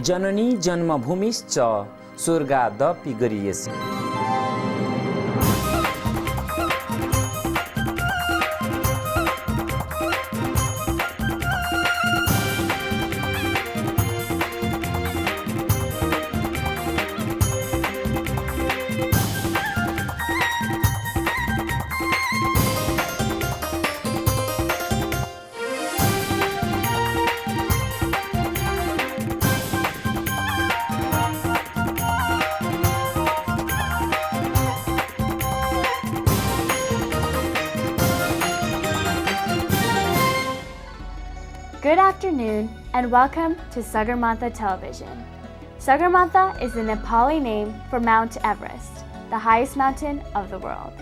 Janani जन्मभूमिश्च स्वर्गादपि गरीयसी। Good afternoon and welcome to Sagarmatha Television. Sagarmatha is the Nepali name for Mount Everest, the highest mountain of the world.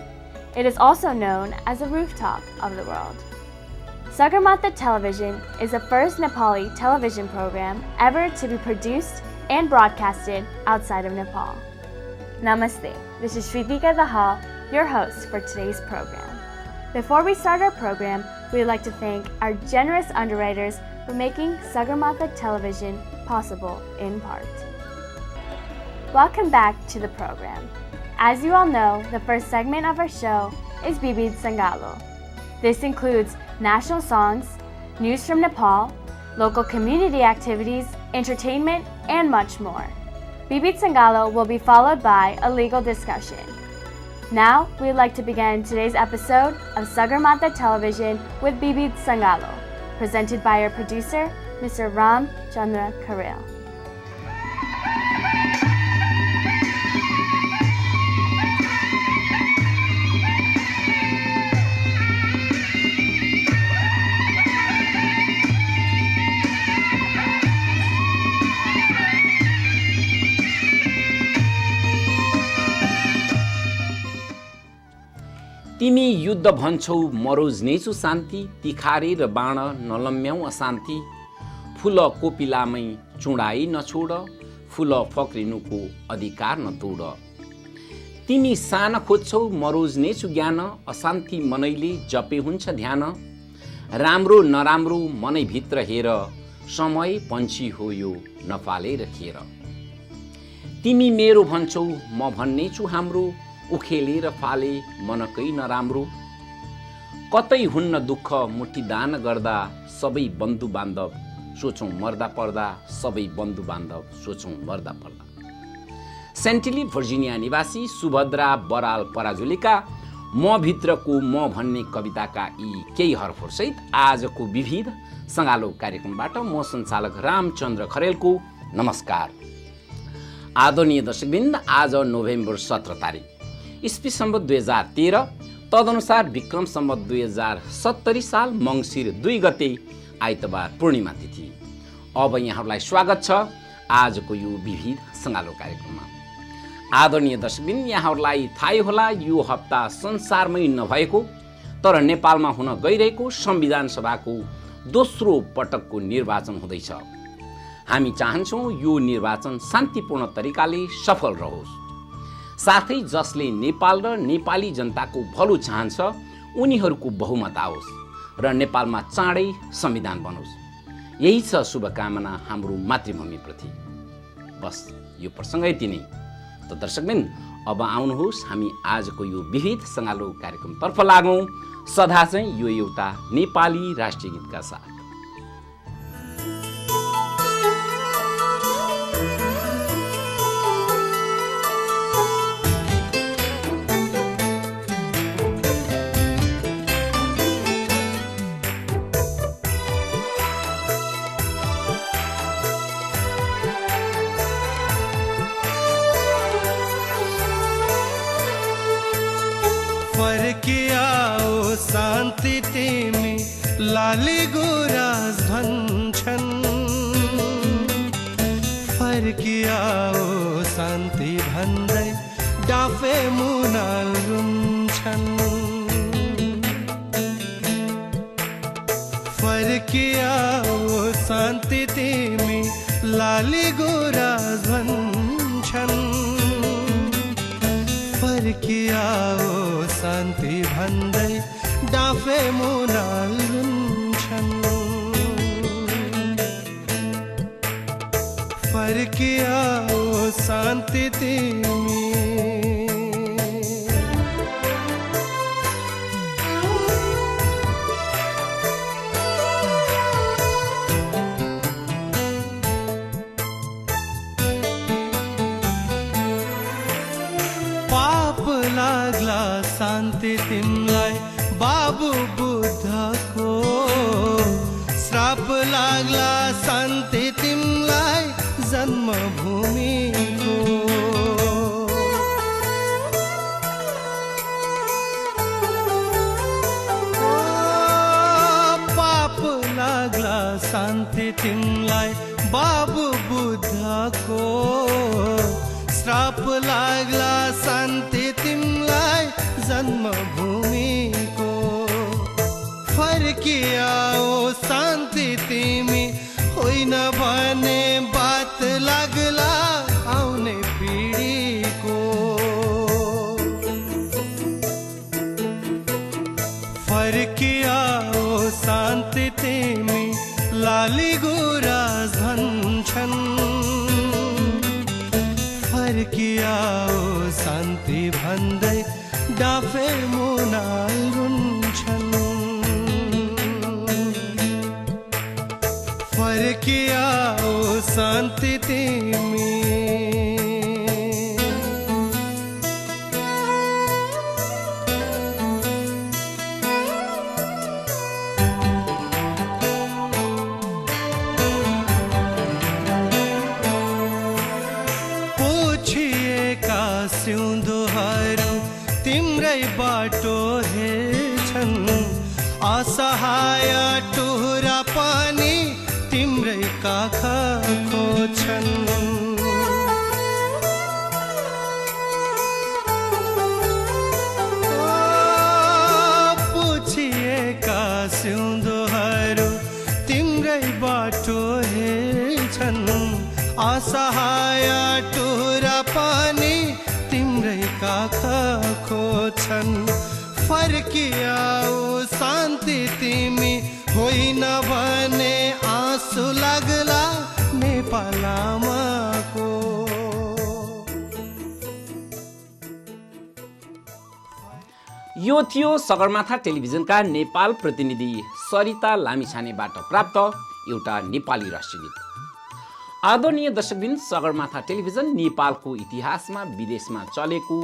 It is also known as the rooftop of the world. Sagarmatha Television is the first Nepali television program ever to be produced and broadcasted outside of Nepal. Namaste, this is Shritika Dahal, your host for today's program. Before we start our program, we would like to thank our generous underwriters for making Sagarmatha Television possible in part. Welcome back to the program. As you all know, the first segment of our show is Bibid Sangalo. This includes national songs, news from Nepal, local community activities, entertainment, and much more. Bibid Sangalo will be followed by a legal discussion. Now, we would like to begin today's episode of Sagarmatha Television with Bibid Sangalo, presented by our producer, Mr. Ram Chandra Karel. तिमी युद्ध भन्छौ morose नै छु शान्ति तिखारे र बाण नलम्ब्याउ अशान्ति फूल कोपिलामै चुडाई नछोड फूल फक्रिनुको अधिकार नतोड तिमी सान खोज्छौ मरोज नै छु ज्ञान अशान्ति मनैले जपे हुन्छ ध्यान राम्रो नराम्रो मनै भित्र हेर समय पन्छी हो यो नफालेर खेर तिमी मेरो भन्छौ म भन्ने छु हाम्रो उखेलेर फाले मनकै नराम्रो कतै हुन्न दुःख मुठी दान गर्दा सबै बन्धु बान्धव सोचौं मर्दा पर्दा सबै बन्धु बान्धव सोचौं मर्दा पर्दा सेन्टिली भर्जिनिया निवासी सुभद्रा बराल पराजुलीका म भित्रको म भन्ने कविताका यी केही हरफहरुसहित आजको विविध संगालो कार्यक्रमबाट म सञ्चालक रामचन्द्र खरेलको नमस्कार। आदरणीय दर्शकवृन्द, आज नोभेम्बर 17 तारिक ईस्वी सम्वत 2013 तदनुसार विक्रम सम्वत 2070 साल मंसिर 2 गते आइतबार पूर्णिमा तिथि। अब यहाँहरूलाई स्वागत छ आजको यो विविध संगालो कार्यक्रममा। आदरणीय दर्शकवृन्द, यहाँहरूलाई थाहै होला यो हप्ता संसारमै नभएको तर नेपालमा हुन गइरहेको संविधान सभाको दोस्रो पटकको निर्वाचन हुँदैछ। हामी चाहन्छौं यो निर्वाचन शान्तिपूर्ण तरिकाले सफल रहोस्, साथै जसले नेपाल र नेपाली जनताको भलो चाहन्छ उनीहरूको बहुमत आओस् र नेपालमा चाँडै संविधान बनोस्। यही छ शुभकामना हाम्रो मातृभूमिप्रति। बस यो प्रसङ्ग यति नै। त दर्शकवृन्द, अब आउनुहोस् हामी आजको यो विविध संगालो कार्यक्रमतर्फ लागौं, सदा चाहिँ यो एउटा नेपाली राष्ट्रिय गीतका साथ। फर्किआओ शान्ति तिमी लाली गुराँस भन्छन् फर्किआओ शान्ति भन्दै डाफे मुनाल रुन्छन् फर्किआओ शान्ति तिमी लाली गुराँस भन्छन् फर्किआओ शान्ति भन्दै डाफे मुनाल रुन्छन् फर्किया ओ शान्ति तिमी लाग्ला शान्ति तिमलाई बाबु बुद्धको श्राप लाग्ला शान्ति तिमलाई जन्मभूमिको पाप लाग्ला शान्ति तिमलाई बाबु बुद्धको श्राप लाग्ला शान्ति तिमलाई जन्मभूमिको फर्किया ओ शान्ति तिमी होइन भने बात लाग्ला आउने पिढीको फर्किया ओ शान्ति तिमी लाली गुराँस भन्छन् फर्किया ओ शान्ति भन्दै डाफे मुनाल रुन्छन् फर्किया ओ शान्ति तिमी सिउँदोहरू तिम्रै बाटो हेर्छन् असहाय टुहुरा पनि तिम्रै काख खोज्छन् पुछिएका सिउँदोहरू तिम्रै बाटो हेर्छन् असहाय टुहुरा पनि तिम्रै काख खोज्छन् फर्किया ओ शान्ति तिमी होइन भने आँसु लाग्ला नेपाल आमाको यो थियो सगरमाथा टेलिभिजनका नेपाल प्रतिनिधि सरिता लामिछानेबाट प्राप्त एउटा नेपाली राष्ट्रगीत। आदरणीय दर्शकबिन, सगरमाथा टेलिभिजन नेपालको इतिहासमा विदेशमा चलेको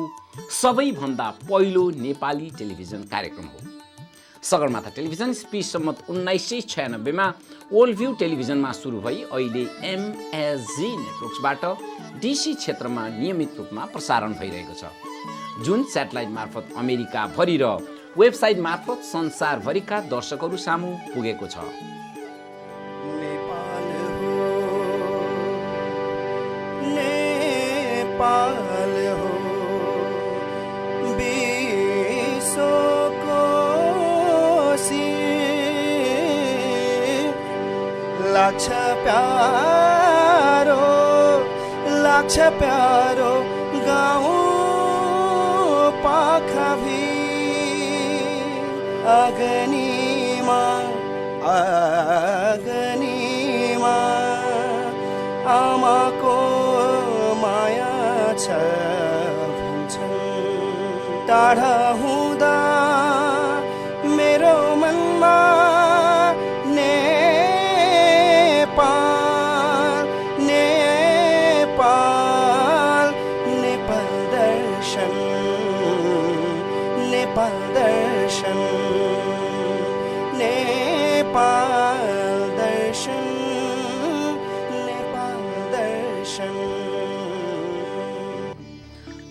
सबैभन्दा पहिलो नेपाली टेलिभिजन कार्यक्रम हो। सगरमाथा टेलिभिजन सम्मत 1996 मा वर्ल्डभ्यू टेलिभिजनमा सुरु भई अहिले एमएसजी नेटवर्क्सबाट डीसी क्षेत्रमा नियमित रूपमा प्रसारण भइरहेको छ, जुन स्याटेलाइट मार्फत अमेरिका भरि र वेबसाइट मार्फत संसारभरिका दर्शकहरू सामु पुगेको छ। नेपाल हो विश्वको लाग्छ प्यारो गाउँ पाखाभी अगनीमा आमाको माया छ भन्छन्। टाढा हुँदा मेरो मनमा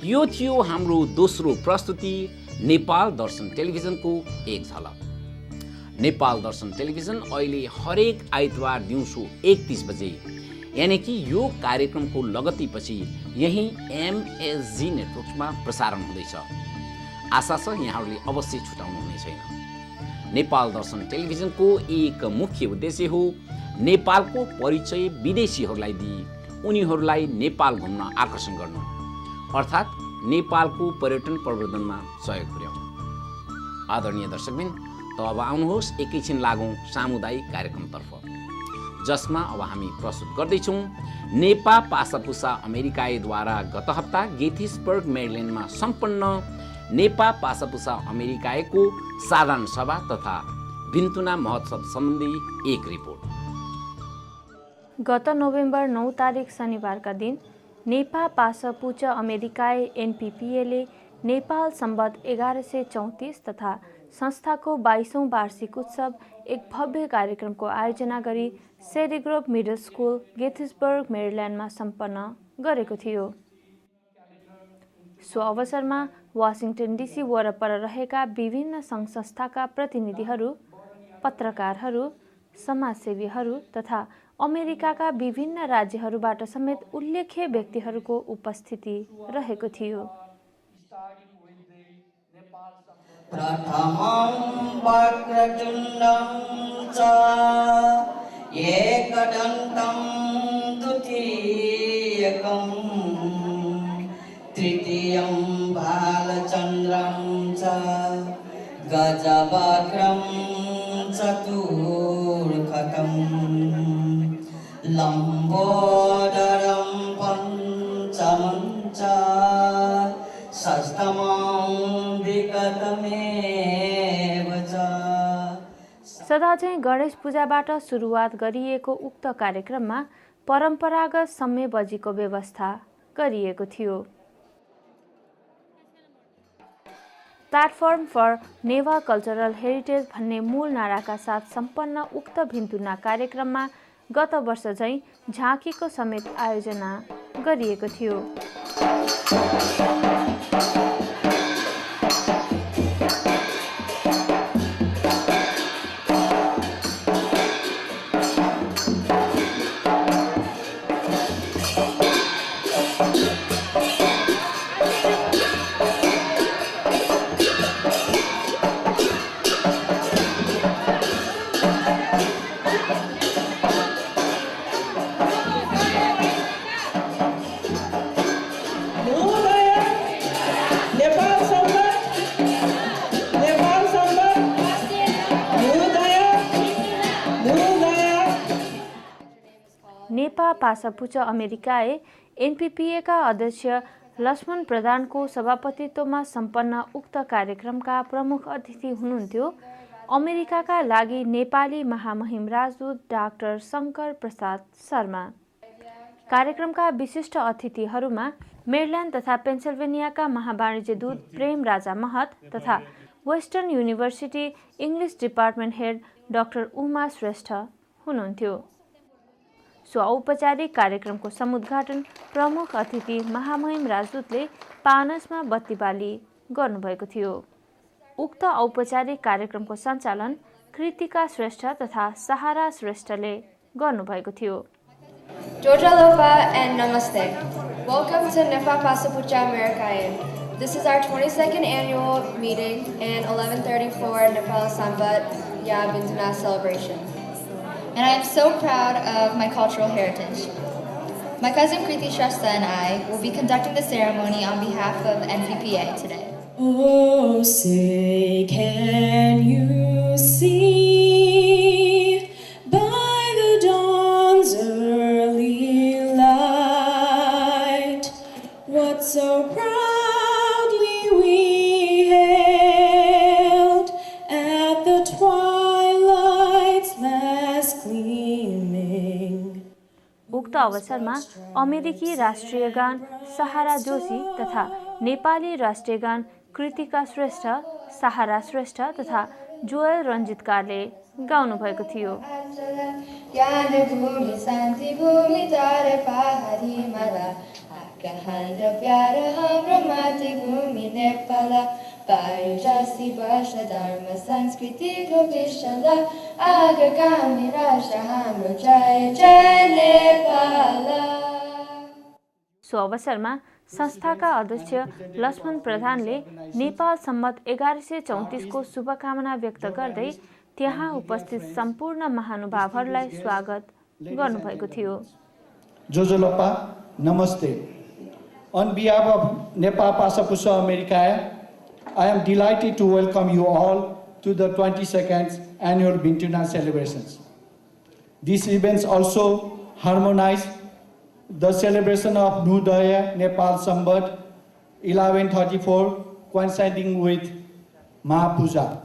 यो थियो हाम्रो दोस्रो प्रस्तुति नेपाल दर्शन टेलिभिजनको एक झलक। नेपाल दर्शन टेलिभिजन अहिले हरेक आइतबार दिउँसो 1:30 बजे यानी कि यो कार्यक्रमको लगत्तीपछि यही एमएसजी नेटवर्कमा प्रसारण हुँदैछ। आशा छ यहाँहरूले अवश्य छुटाउनु हुने छैन। नेपाल दर्शन टेलिभिजनको एक मुख्य उद्देश्य हो नेपालको परिचय विदेशीहरूलाई दिई उनीहरूलाई नेपाल घुम्न आकर्षण गर्नु, अर्थात् नेपालको पर्यटन प्रवर्धनमा सहयोग पुर्याउनु। आदरणीय दर्शकबिन, त अब आउनुहोस् एकैछिन लागौँ सामुदायिक कार्यक्रमतर्फ। जसमा अब हामी प्रस्तुत गर्दैछौँ नेपा पासापुसा अमेरिकाएद्वारा गत हप्ता गेथिसबर्ग मेरिल्यान्डमा सम्पन्न नेपा पासापुसा अमेरिकाएको साधारण सभा तथा विन्तुना महोत्सव सम्बन्धी एक रिपोर्ट। गत नोभेम्बर 9 तारिक शनिबारका दिन नेपा पासापुचा अमेरिकाए एनपीपीएले नेपाल सम्बत 1134 तथा संस्थाको 22औं वार्षिक उत्सव एक भव्य कार्यक्रमको आयोजना गरी सेरिग्रोभ मिडल स्कुल गेथिसबर्ग मेरिल्यान्डमा सम्पन्न गरेको थियो। सो अवसरमा वाशिंटन डीसी वरपर रहेका विभिन्न सङ्घ संस्थाका प्रतिनिधिहरू, पत्रकारहरू, समाजसेवीहरू तथा अमेरिकाका विभिन्न राज्यहरूबाट समेत उल्लेख्य व्यक्तिहरूको उपस्थिति रहेको थियो। प्रथमं वक्रतुण्डं च एकदन्तं द्वितीयकं तृतीयं भालचन्द्रं च गजवक्त्रं चतुर्कं लम्बोदरं पञ्चमं च षष्ठमं विगतमेव च। सदाझैँ गणेश पूजाबाट सुरुवात गरिएको उक्त कार्यक्रममा परम्परागत सम्मे बजीको व्यवस्था गरिएको थियो। Platform for Newa cultural heritage भन्ने मूल नाराका साथ सम्पन्न उक्त भिन्तुना कार्यक्रममा गत वर्ष झैँ झाँकीको समेत आयोजना गरिएको थियो। नेपा पासापुचा अमेरिकाए एनपीपीएका अध्यक्ष लक्ष्मण प्रधानको सभापतित्वमा सम्पन्न उक्त कार्यक्रमका प्रमुख अतिथि हुनुहुन्थ्यो अमेरिकाका लागि नेपाली महामहिम राजदूत डाक्टर शङ्कर प्रसाद शर्मा। कार्यक्रमका विशिष्ट अतिथिहरूमा मेरिल्यान्ड तथा पेन्सिल्भेनियाका महावाणिज्य दूत प्रेम राजा महत तथा Western University English department head doctor Uma Shrestha हुनुहुन्थ्यो। सो औपचारिक कार्यक्रमको समुद्घाटन प्रमुख अतिथि महामहिम राजदूतले पानसमा बत्ती बाली गर्नुभएको थियो। उक्त औपचारिक कार्यक्रमको सञ्चालन कृतिका श्रेष्ठ तथा सहारा श्रेष्ठले गर्नुभएको थियो। Jojalofa and Namaste. Welcome to Nepa Pasapucha Americae. This is our 22nd annual meeting and 1134 Nepal Sambat Ya Vintuna Celebration. And I am so proud of my cultural heritage. My cousin Kriti Shrestha and I will be conducting the ceremony on behalf of NPPA today. Oh, say can you see by the dawn's early light what so proudly we hailed at the twilight's last gleaming. उक्त अवसरमा अमेरिकी राष्ट्रिय गान सहारा जोशी तथा नेपाली राष्ट्रिय गान कृतिका श्रेष्ठ, सहारा श्रेष्ठ तथा Joel रञ्जितकारले गाउनु भएको थियो। सो अवसरमा संस्थाका अध्यक्ष लक्ष्मण प्रधानले नेपाल सम्बत 1134 को शुभकामना व्यक्त गर्दै त्यहाँ उपस्थित सम्पूर्ण महानुभावहरूलाई स्वागत गर्नुभएको थियो। जोजोलोपा नमस्ते। On behalf of Nepal Pasapusa Americae, I am delighted to welcome you all to the 22nd annual Vintuna Celebrations. These events also harmonize the celebration of Nudaya Nepal Sambat 1134 coinciding with Mahapuja.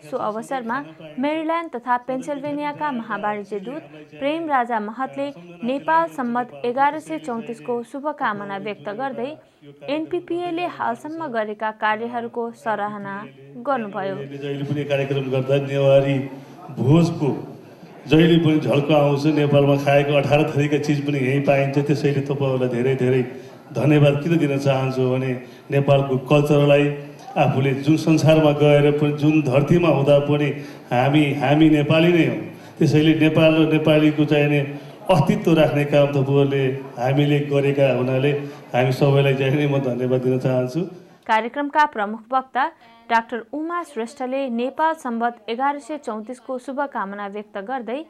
So अवसरमा Maryland तथा पेन्सिल्भेनियाका महावाणिज्य दूत प्रेम राजा महतले नेपाल सम्मत 1134 को शुभकामना व्यक्त गर्दै एनपीपीएले हालसम्म गरेका कार्यहरूको सराहना गर्नुभयो। जहिले पनि कार्यक्रम गर्दा नेवारी भोजको जहिले पनि झल्को आउँछ। नेपालमा खाएको 18 थरीका चिज पनि यहीँ पाइन्छ। त्यसैले तपाईँहरूलाई धेरै धेरै धन्यवाद किन दिन चाहन्छु भने नेपालको कल्चरलाई आफूले जुन संसारमा गएर पनि जुन धरतीमा हुँदा पनि हामी नेपाली नै हौँ। त्यसैले नेपाल र नेपालीको चाहिने अस्तित्व राख्ने काम तपाईँहरूले हामीले गरेका हुनाले हामी सबैलाई चाहिँ म धन्यवाद दिन चाहन्छु। कार्यक्रमका प्रमुख वक्ता डाक्टर उमा श्रेष्ठले नेपाल सम्बत 1134 को शुभकामना व्यक्त गर्दै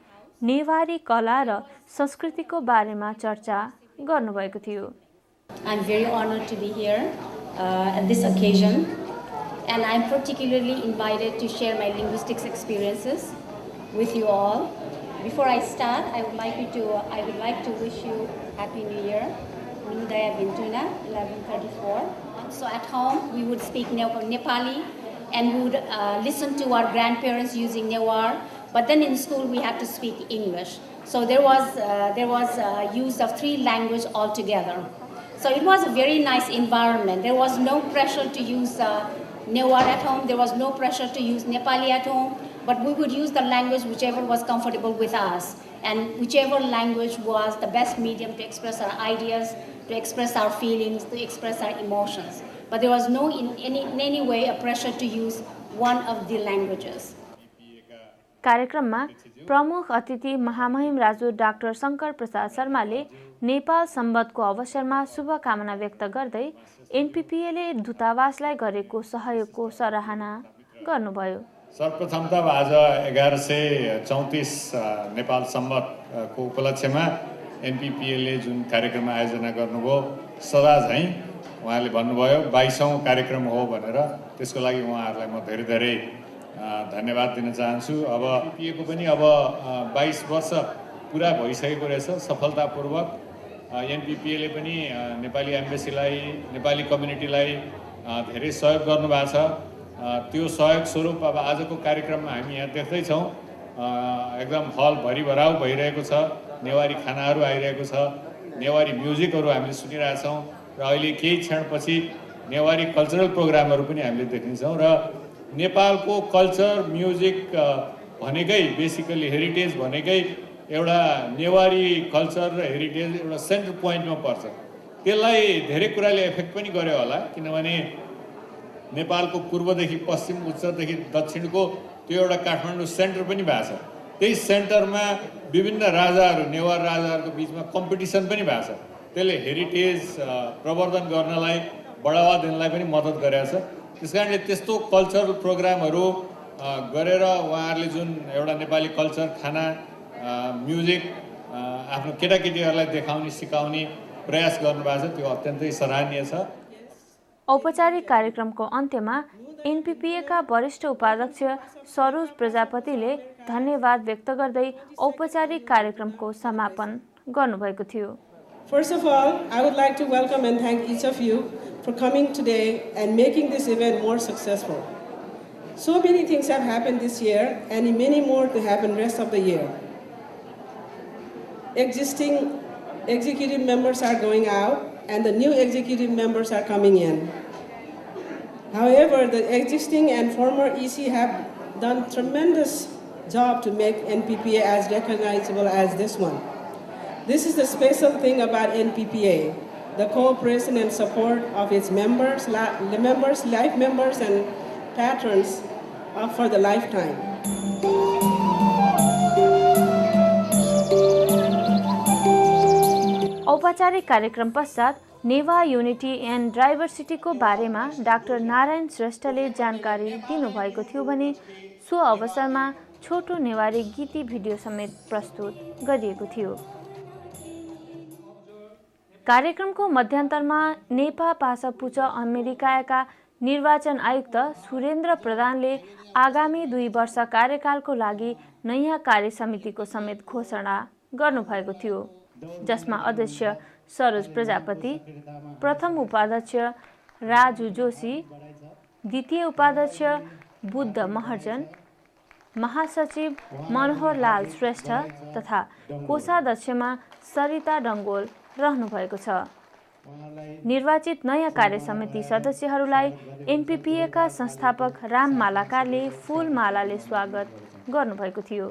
नेवारी कला र संस्कृतिको बारेमा चर्चा गर्नुभएको थियो। I'm very honored to be here at this occasion, and I'm particularly invited to share my linguistics experiences with you all. Before I start, I would like to wish you Happy New Year, Nudaya Vintuna 1134. So at home we would speak Nepali and we would listen to our grandparents using Newar, but then in school we had to speak English. So there was use of 3 languages altogether. So it was a very nice environment. There was no pressure to use Newar at home. There was no pressure to use Nepali at home. But we would use the language whichever was comfortable with us, and whichever language was the best medium to express our ideas, to express our feelings, to express our emotions. But there was no in any way a pressure to use one of the languages. कार्यक्रममा प्रमुख अतिथि महामहिम Raju doctor Shankar Prasad शर्माले नेपाल सम्बतको अवसरमा शुभकामना व्यक्त गर्दै एनपीपीएले दूतावासलाई गरेको सहयोगको सराहना गर्नुभयो। सर्वप्रथम त आज 1134 नेपाल सम्बतको उपलक्ष्यमा एनपीपीएले जुन कार्यक्रम आयोजना गर्नुभयो सदा झैँ उहाँले भन्नुभयो 22औं कार्यक्रम हो भनेर, त्यसको लागि उहाँहरूलाई म धेरै धेरै धन्यवाद दिन चाहन्छु। अब एनपीपीएको पनि अब 22 वर्ष पुरा भइसकेको रहेछ सफलतापूर्वक। एनपीपीएले पनि नेपाली एम्बेसीलाई, नेपाली कम्युनिटीलाई धेरै सहयोग गर्नुभएको छ। त्यो सहयोग स्वरूप अब आजको कार्यक्रममा हामी यहाँ देख्दैछौँ एकदम हल भरिभराउ भइरहेको छ। नेवारी खानाहरू आइरहेको छ, नेवारी म्युजिकहरू हामीले सुनिरहेछौँ र अहिले केही क्षणपछि नेवारी कल्चरल प्रोग्रामहरू पनि हामीले देख्नेछौँ। र नेपालको कल्चर म्युजिक भनेकै बेसिकली हेरिटेज भनेकै एउटा नेवारी कल्चर र हेरिटेज एउटा सेन्टर पोइन्टमा पर्छ। त्यसलाई धेरै कुराले एफेक्ट पनि गर्यो होला, किनभने नेपालको पूर्वदेखि पश्चिम, उत्तरदेखि दक्षिणको त्यो एउटा काठमाडौँ सेन्टर पनि भएको छ। त्यही सेन्टरमा विभिन्न राजाहरू, नेवार राजाहरूको बिचमा कम्पिटिसन पनि भएको छ। त्यसले हेरिटेज प्रवर्धन गर्नलाई, बढावा दिनलाई पनि मद्दत गरेको छ। त्यसकारणले त्यस्तो कल्चरल प्रोग्रामहरू गरेर उहाँहरूले जुन एउटा नेपाली कल्चर, खाना, म्युजिक आफ्नो केटाकेटीहरूलाई देखाउने, सिकाउने प्रयास गर्नुभएको छ, त्यो अत्यन्तै सराहनीय छ। औपचारिक कार्यक्रमको अन्त्यमा एनपीपीएका वरिष्ठ उपाध्यक्ष सरोज प्रजापतिले धन्यवाद व्यक्त गर्दै औपचारिक कार्यक्रमको समापन गर्नुभएको थियो। First of all, I would like to welcome and thank each of you for coming today and making this event more successful. So many things have happened this year and many more to happen rest of the year. Existing executive members are going out and the new executive members are coming in. However, the existing and former EC have done tremendous job to make NPPA as recognizable as this one. This is the special thing about NPPA, the cooperation and support of its members, life members and patrons for the lifetime. औपचारिक कार्यक्रम पश्चात Newa unity and डाइभर्सिटीको बारेमा doctor Narayan श्रेष्ठले जानकारी दिनुभएको थियो भने so अवसरमा छोटो नेवारी गीती भिडियो समेत प्रस्तुत गरिएको थियो। कार्यक्रमको मध्यान्तरमा नेपा पासापुचा अमेरिकाका निर्वाचन आयुक्त सुरेन्द्र प्रधानले आगामी 2 वर्ष कार्यकालको लागि नयाँ कार्य समितिको समेत घोषणा गर्नुभएको थियो, जसमा अध्यक्ष सरोज प्रजापति, प्रथम उपाध्यक्ष राजु जोशी, द्वितीय उपाध्यक्ष बुद्ध महर्जन, महासचिव मनोहर लाल श्रेष्ठ तथा कोषाध्यक्षमा सरिता डङ्गोल रहनुभएको छ। निर्वाचित नयाँ कार्य समिति सदस्यहरूलाई एनपीपीएका संस्थापक राम मालाकारले फूलमालाले स्वागत गर्नुभएको थियो।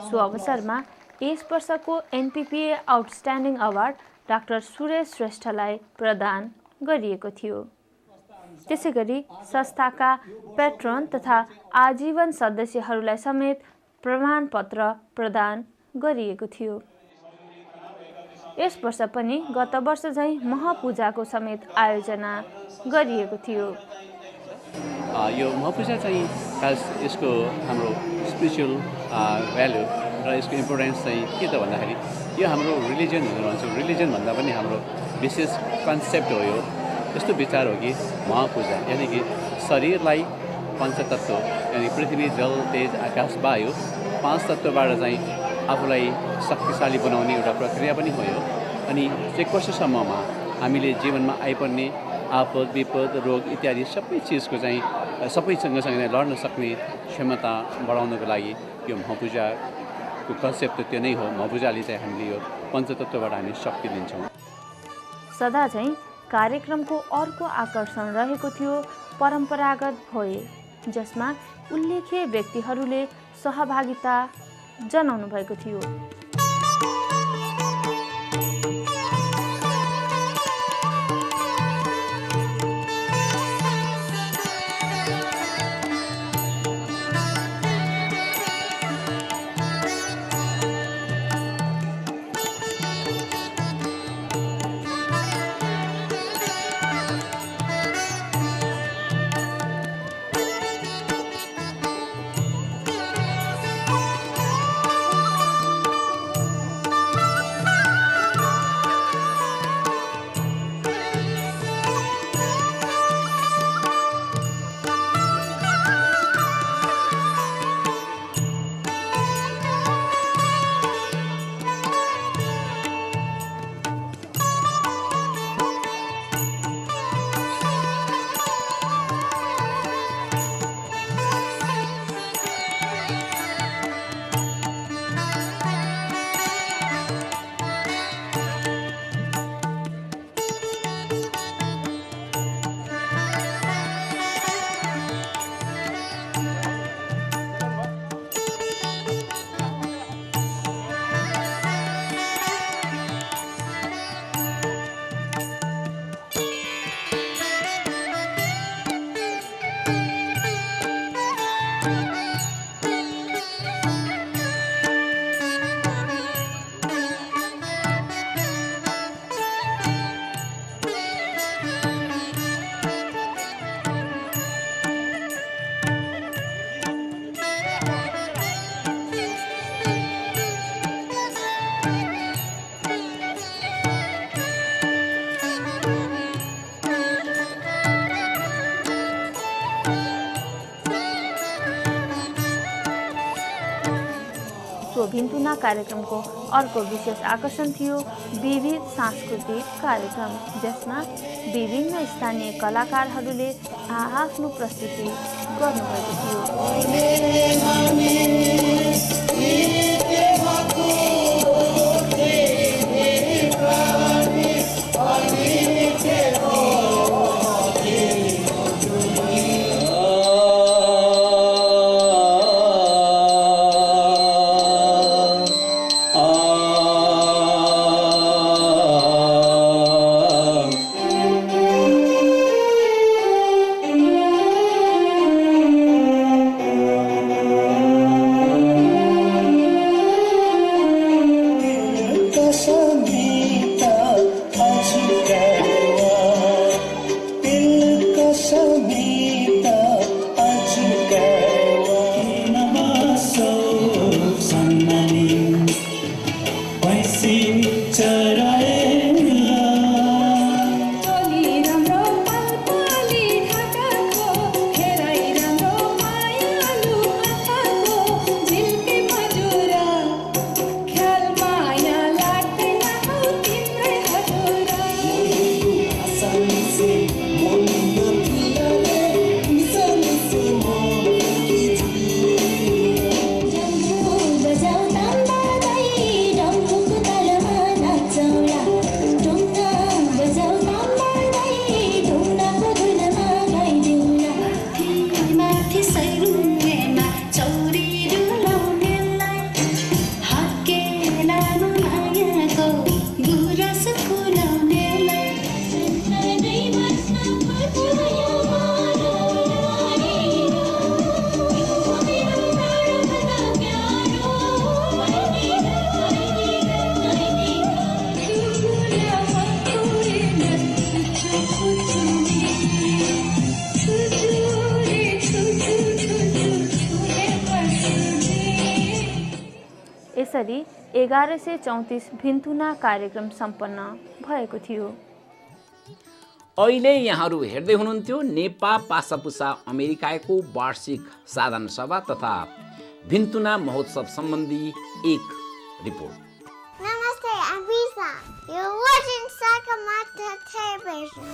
सो अवसरमा यस वर्षको NPPA outstanding award doctor Suresh श्रेष्ठलाई प्रदान गरिएको थियो। त्यसैगरी संस्थाका पेट्रोन तथा आजीवन सदस्यहरूलाई समेत प्रमाणपत्र प्रदान गरिएको थियो। यस वर्ष पनि गत वर्ष झैँ महापूजाको समेत आयोजना गरिएको थियो। यो महापूजा चाहिँ खास यसको हाम्रो स्पिरिचुअल भ्यालु र यसको इम्पोर्टेन्स चाहिँ के त भन्दाखेरि यो हाम्रो रिलिजन भन्छ, रिलिजन भन्दा पनि हाम्रो विशेष कन्सेप्ट हो। यो यस्तो विचार हो कि महापूजा यानि कि शरीरलाई पञ्चतत्व यानि पृथ्वी, जल, तेज, आकाश, वायु 5 तत्त्वबाट चाहिँ आफूलाई शक्तिशाली बनाउने एउटा प्रक्रिया पनि हो यो। अनि चाहिँ कसोसम्ममा हामीले जीवनमा आइपर्ने आपद विपद रोग इत्यादि सबै चिजको चाहिँ सबै सँगसँगै लड्न सक्ने क्षमता बढाउनको लागि यो महापूजाको कन्सेप्ट त्यो नै हो। महापूजाले चाहिँ हामीले यो पञ्चतत्वबाट हामी शक्ति लिन्छौँ। सदा चाहिँ कार्यक्रमको अर्को आकर्षण रहेको थियो परम्परागत भोए, जसमा उल्लेख्य व्यक्तिहरूले सहभागिता जनाउनु भएको थियो। भिन्तुना कार्यक्रमको अर्को विशेष आकर्षण थियो विविध सांस्कृतिक कार्यक्रम, जसमा विभिन्न स्थानीय कलाकारहरूले आफ्नो प्रस्तुति गर्नुभएको थियो। माथि सैलुङ्गेमा चौरी डुलाउनेलाई हके लानु मायाको गुरस फुलाउनेलाई नै बस्न पर्छ यसरी 1134 भिन्तुना कार्यक्रम सम्पन्न भएको थियो। अहिले यहाँहरू हेर्दै हुनुहुन्थ्यो नेपाल पासापुसा अमेरिकाको वार्षिक साधारण सभा तथा भिन्तुना महोत्सव सम्बन्धी एक report. Namaste, I'm Visa. You're watching Sagarmatha Television.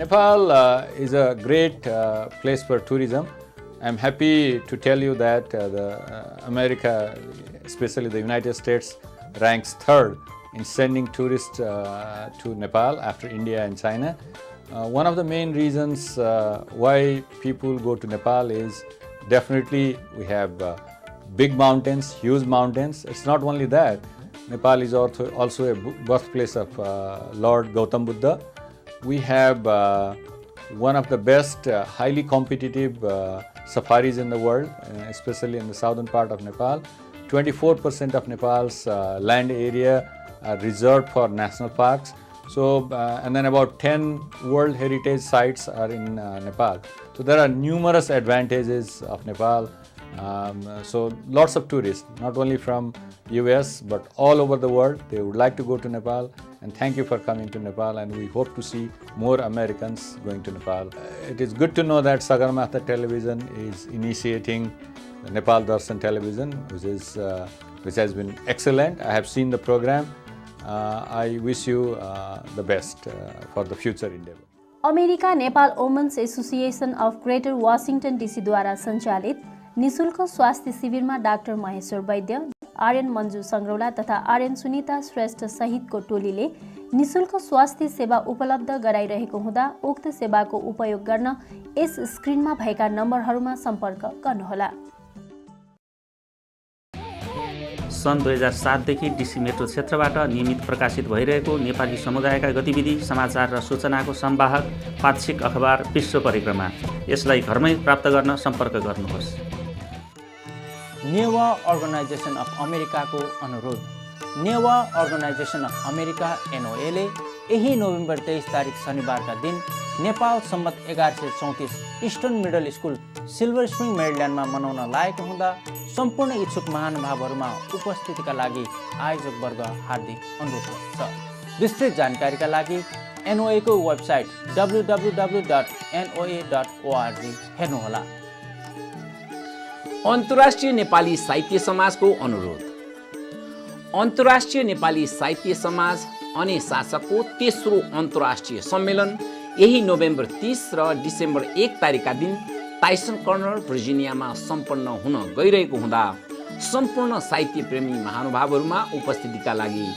Nepal is a great place for tourism. I'm happy to tell you that America, especially the United States, ranks third in sending tourists to Nepal after India and China. One of the main reasons why people go to Nepal is definitely we have big mountains, huge mountains. It's not only that, Nepal is also a birthplace of Lord Gautam Buddha. We have one of the best highly competitive safaris in the world, especially in the southern part of Nepal. 24% of Nepal's land area are reserved for national parks. So, and then about 10 World Heritage sites are in Nepal. So there are numerous advantages of Nepal. So lots of tourists, not only from US but all over the world, they would like to go to Nepal. And thank you for coming to Nepal, and we hope to see more Americans going to Nepal. It is good to know that Sagarmatha Television is initiating the Nepal Darshan Television, which has been excellent. I have seen the program. I wish you the best for the future endeavor. America Nepal Women's Association of Greater Washington DC द्वारा सञ्चालित निशुल्क स्वास्थ्य शिविरमा doctor Maheshwar Vaidya, Aryan Manju Sangraula तथा आर्यन सुनिता श्रेष्ठ सहितको टोलीले निशुल्क स्वास्थ्य सेवा उपलब्ध गराइरहेको हुँदा उक्त सेवाको उपयोग गर्न यस स्क्रिनमा भएका नम्बरहरूमा सम्पर्क गर्नुहोला। सन् 2007 देखि डीसी मेट्रो क्षेत्रबाट नियमित प्रकाशित भइरहेको नेपाली समुदायका गतिविधि, समाचार र सूचनाको संवाहक पाक्षिक अखबार विश्व परिक्रमा। यसलाई घरमै प्राप्त गर्न सम्पर्क गर्नुहोस्। नेवा अर्गनाइजेसन अफ अमेरिकाको अनुरोध। नेवा अर्गनाइजेसन अफ अमेरिका एनओएले यही नोभेम्बर 23 तारिक शनिबारका दिन नेपाल सम्मत 1134 eastern middle school silver spring मेरिल्यान्डमा मनाउन लागेको हुँदा सम्पूर्ण इच्छुक महानुभावहरूमा उपस्थितिका लागि आयोजक वर्ग हार्दिक अनुरोध गर्छ। विस्तृत जानकारीका लागि एनओए को वेबसाइट www.noa.org हेर्नुहोला। अन्तर्राष्ट्रिय नेपाली साहित्य समाजको अनुरोध। अन्तर्राष्ट्रिय नेपाली साहित्य समाज अनि शासकको तेस्रो अन्तर्राष्ट्रिय सम्मेलन यही नोभेम्बर 30 र डिसेम्बर 1 तारिकका दिन टाइसन कर्नर भर्जिनियामा सम्पन्न हुन गइरहेको हुँदा सम्पूर्ण साहित्य प्रेमी महानुभावहरूमा उपस्थितिका लागि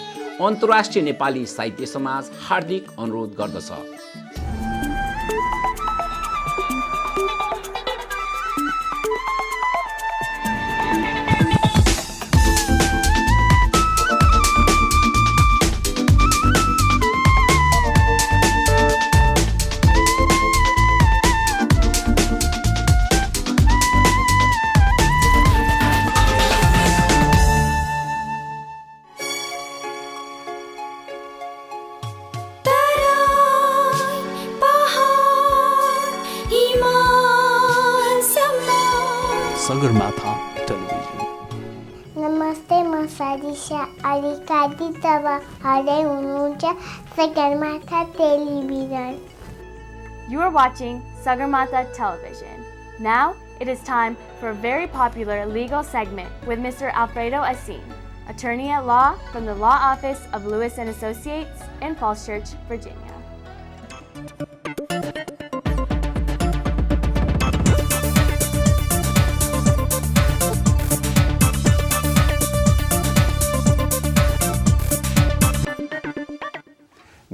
अन्तर्राष्ट्रिय नेपाली साहित्य समाज हार्दिक अनुरोध गर्दछ। Sagarmatha Television. नमस्ते म सरिषा अलिकति तब हरै हुनुहुन्छ Sagarmatha television. You are watching Sagarmatha Television. Now it is time for a very popular legal segment with Mr. Alfredo Asin, attorney at law from the Law Office of Lewis and Associates in Falls Church, Virginia.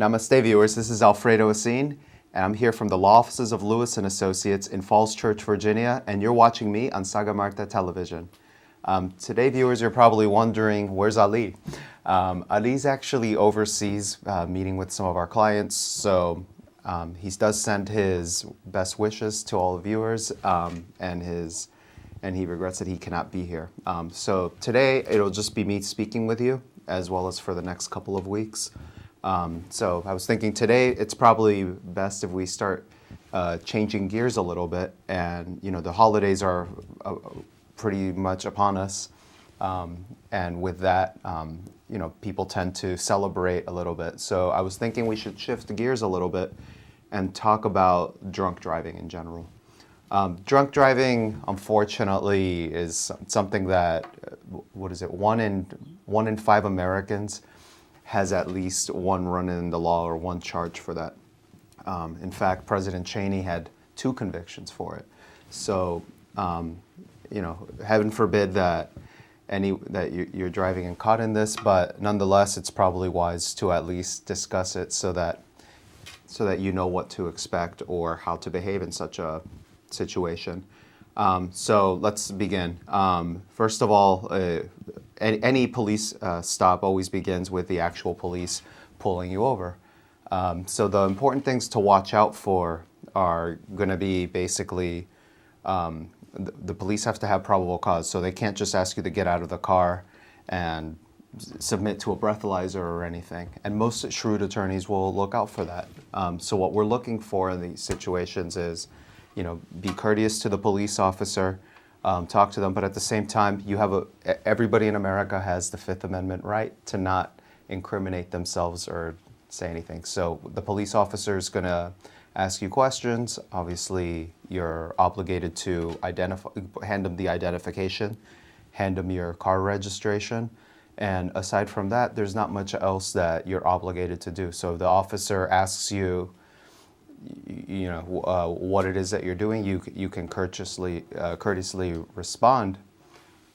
Namaste viewers, this is Alfredo Asin, and I'm here from the Law Offices of Lewis and Associates in Falls Church, Virginia, and you're watching me on Sagarmatha Television. Today viewers, you're probably wondering, where's Ali? Ali's actually overseas meeting with some of our clients, so he does send his best wishes to all the viewers, and he regrets that he cannot be here. So today it'll just be me speaking with you, as well as for the next couple of weeks. So I was thinking today it's probably best if we start changing gears a little bit, and the holidays are pretty much upon us, and with that people tend to celebrate a little bit. So I was thinking we should shift gears a little bit and talk about drunk driving in general. Drunk driving, unfortunately, is something that one in 5 Americans has at least one run in the law or one charge for that. In fact, President Cheney had 2 convictions for it. So, heaven forbid that you're driving and caught in this, but nonetheless, it's probably wise to at least discuss it so that you know what to expect or how to behave in such a situation. So let's begin. First of all, any police stop always begins with the actual police pulling you over. So the important things to watch out for are going to be basically the police have to have probable cause. So they can't just ask you to get out of the car and submit to a breathalyzer or anything. And most shrewd attorneys will look out for that. So what we're looking for in these situations is, be courteous to the police officer, talk to them, but at the same time, everybody in America has the Fifth Amendment right to not incriminate themselves or say anything. So the police officer is going to ask you questions. Obviously, you're obligated to hand them the identification, hand them your car registration, and aside from that, there's not much else that you're obligated to do. So if the officer asks you, what it is that you're doing, you can courteously respond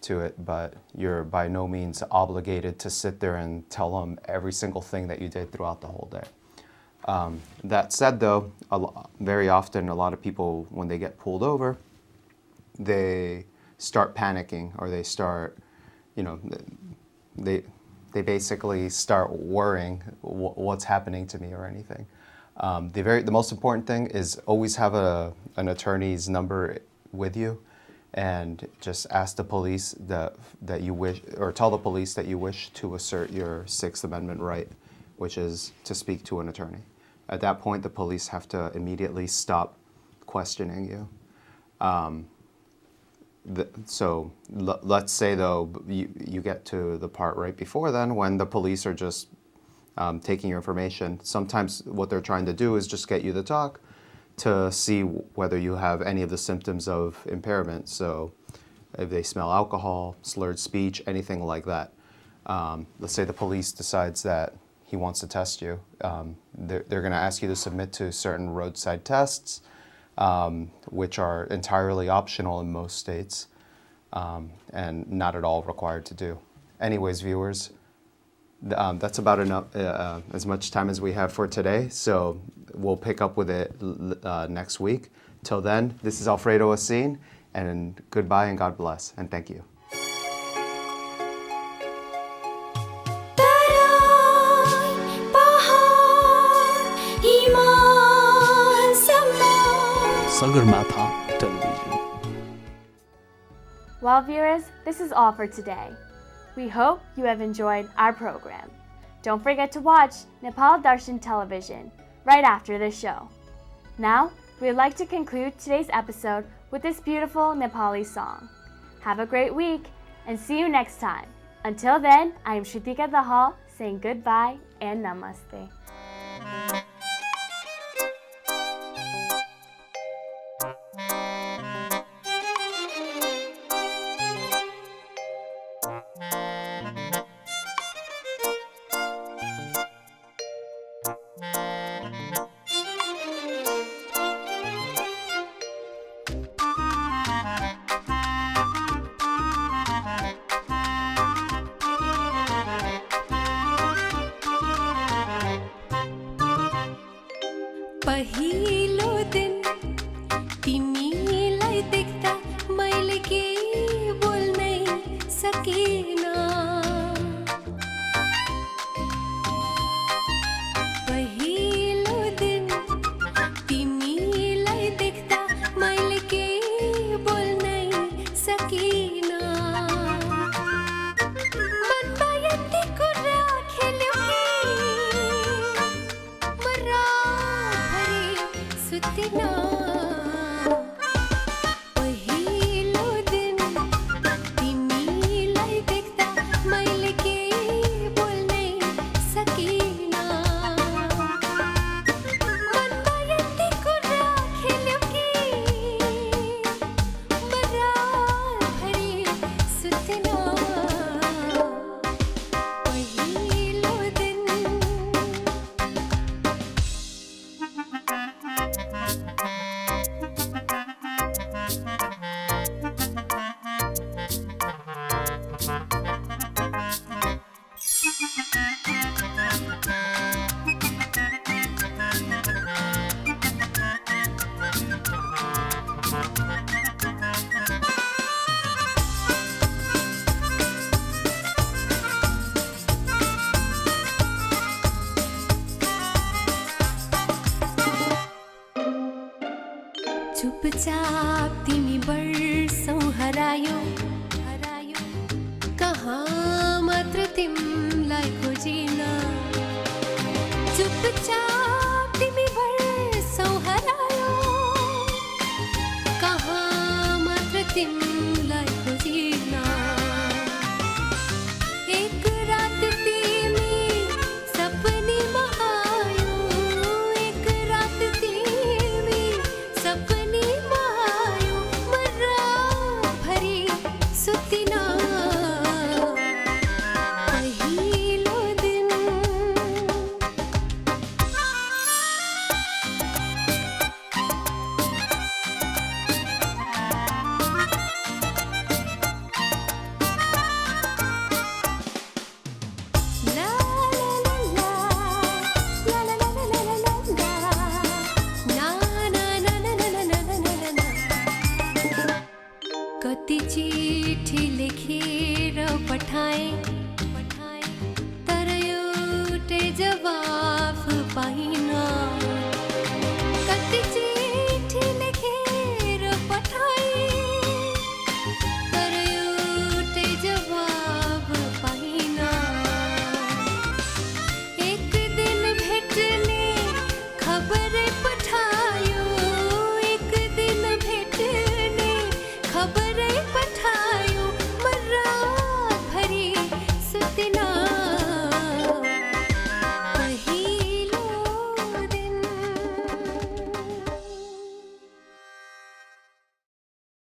to it, but you're by no means obligated to sit there and tell them every single thing that you did throughout the whole day. That said, though, very often a lot of people, when they get pulled over, they start panicking, or they start, they basically start worrying what's happening to me or anything. The most important thing is always have an attorney's number with you, and just ask the police that you wish, or tell the police that you wish to assert your Sixth Amendment right, which is to speak to an attorney. At that point, the police have to immediately stop questioning you. So let's say, though, you get to the part right before then when the police are just taking your information. Sometimes what they're trying to do is just get you to talk to see whether you have any of the symptoms of impairment. So if they smell alcohol, slurred speech, anything like that. Let's say the police decides that he wants to test you. They're going to ask you to submit to certain roadside tests, which are entirely optional in most states, and not at all required to do. Anyways, viewers, that's about enough, as much time as we have for today, so we'll pick up with it next week. Till then, this is Alfredo Asin, and goodbye and God bless, and thank you. Sagarmatha Television. Well, viewers, this is all for today. We hope you have enjoyed our program. Don't forget to watch Nepal Darshan Television right after this show. Now, we'd like to conclude today's episode with this beautiful Nepali song. Have a great week and see you next time. Until then, I am Shrutika Dahal saying goodbye and namaste. पहिलो दिन तिमीलाई देख्दा मैले केही बोल्नै सकिन। पहिलो दिन तिमीलाई देख्दा मैले केही बोल्नै सकिन। मनमा यति कुरा खेल्यो सुतिन। पहिलो दिन तिमीलाई देख्दा मैले केही बोल्नै सकिन। मनमा यति कुरा खेल्यो कि रातभरि सुतिन। पहिलो दिन चुपचाप तिमी वर्षौं हरायो कहाँ मात्र तिमीलाई खोजिन। चुपचाप तिमी वर्षौं हरायो कहाँ मात्र तिमीलाई खोजिन। एक रात तिमी सपनीमा आयो, एक रात तिमी सपनीमा आयो, म रातभरि सुतिन। पहिलो दिन कति चिठी लेखेर पठाएँ